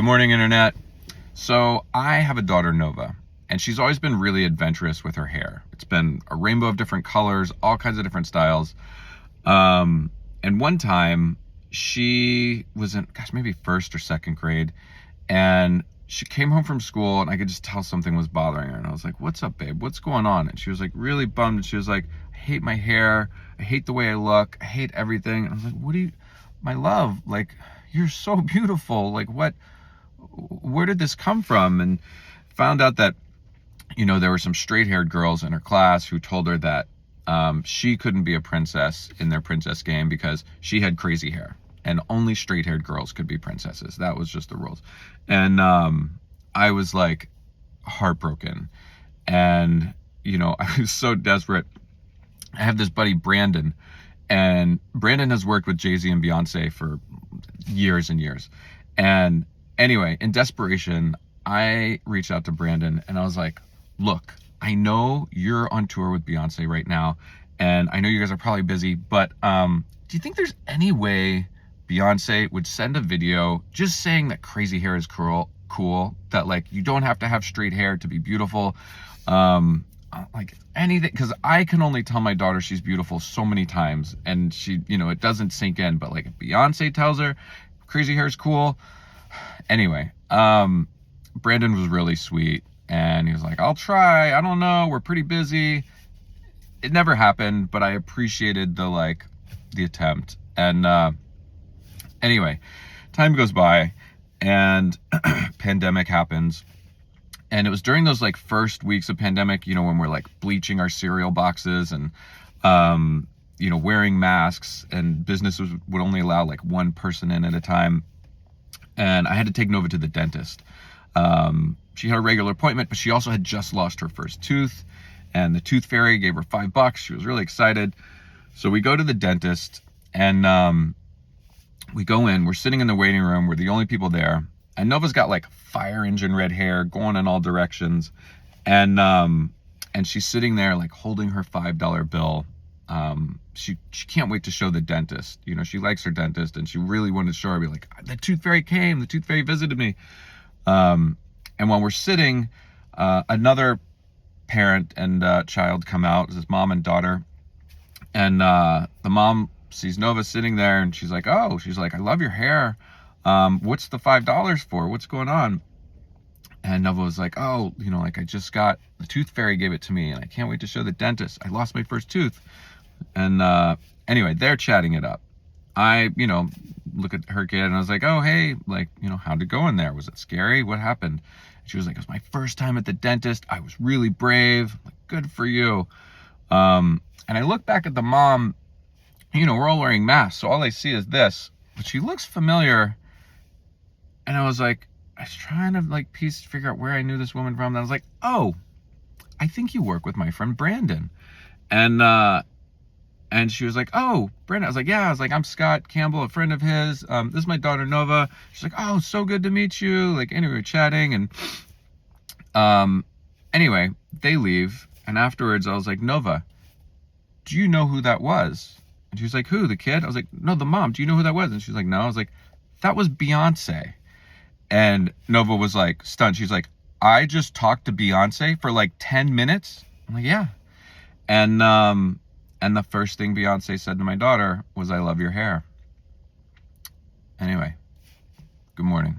Good morning, Internet. So I have a daughter, Nova, and she's always been really adventurous with her hair. It's been a rainbow of different colors, all kinds of different styles. And one time she was in, maybe first or second grade, and she came home from school and I could just tell something was bothering her. And I was like, "What's up, babe? What's going on?" And she was like really bummed. And she was like, "I hate my hair. I hate the way I look. I hate everything." And I was like, "What do you, my love, like, you're so beautiful. Like, where did this come from?" And found out that, there were some straight-haired girls in her class who told her that she couldn't be a princess in their princess game because she had crazy hair and only straight-haired girls could be princesses. That was just the rules. And I was like heartbroken. And, I was so desperate. I have this buddy, Brandon, and Brandon has worked with Jay-Z and Beyonce for years and years. And anyway, in desperation, I reached out to Brandon and I was like, "Look, I know you're on tour with Beyonce right now, and I know you guys are probably busy, but do you think there's any way Beyonce would send a video just saying that crazy hair is cool, that like you don't have to have straight hair to be beautiful, like anything?" Because I can only tell my daughter she's beautiful so many times, and she, it doesn't sink in. But like if Beyonce tells her crazy hair is cool. Anyway, Brandon was really sweet, and he was like, "I'll try. I don't know. We're pretty busy." It never happened, but I appreciated the attempt. And anyway, time goes by, and pandemic happens. And it was during those first weeks of pandemic, when we're bleaching our cereal boxes and, wearing masks, and businesses would only allow one person in at a time. And I had to take Nova to the dentist. She had a regular appointment, but she also had just lost her first tooth, and the tooth fairy gave her $5. She was really excited. So we go to the dentist, and we go in. We're sitting in the waiting room. We're the only people there. And Nova's got fire engine red hair going in all directions. And she's sitting there holding her $5 bill. She can't wait to show the dentist. She likes her dentist, and she really wanted to show her, be like, "The tooth fairy came, the tooth fairy visited me." And while we're sitting, another parent and child come out. This mom and daughter. And the mom sees Nova sitting there, and she's like, "Oh," she's like, "I love your hair. What's the $5 for? What's going on?" And Nova was like, "Oh, I just got, the tooth fairy gave it to me, and I can't wait to show the dentist. I lost my first tooth." And anyway, they're chatting it up. I, look at her kid, and I was like, "Oh, hey, how'd it go in there? Was it scary? What happened?" And she was like, "It was my first time at the dentist. I was really brave." I'm like, "Good for you." And I look back at the mom. We're all wearing masks, so all I see is this, but she looks familiar. And I was trying to figure out where I knew this woman from. And I was like, "Oh, I think you work with my friend Brandon." And she was like, "Oh, Brandon." I was like, "Yeah." I was like, "I'm Scott Campbell, a friend of his. This is my daughter, Nova." She's like, "Oh, so good to meet you." Anyway, we're chatting. And anyway, they leave. And afterwards, I was like, "Nova, do you know who that was?" And she was like, "Who, the kid?" I was like, "No, the mom. Do you know who that was?" And she's like, "No." I was like, "That was Beyonce." And Nova was stunned. She's like, "I just talked to Beyonce for 10 minutes?" I'm like, "Yeah." And the first thing Beyonce said to my daughter was, "I love your hair." Anyway, good morning.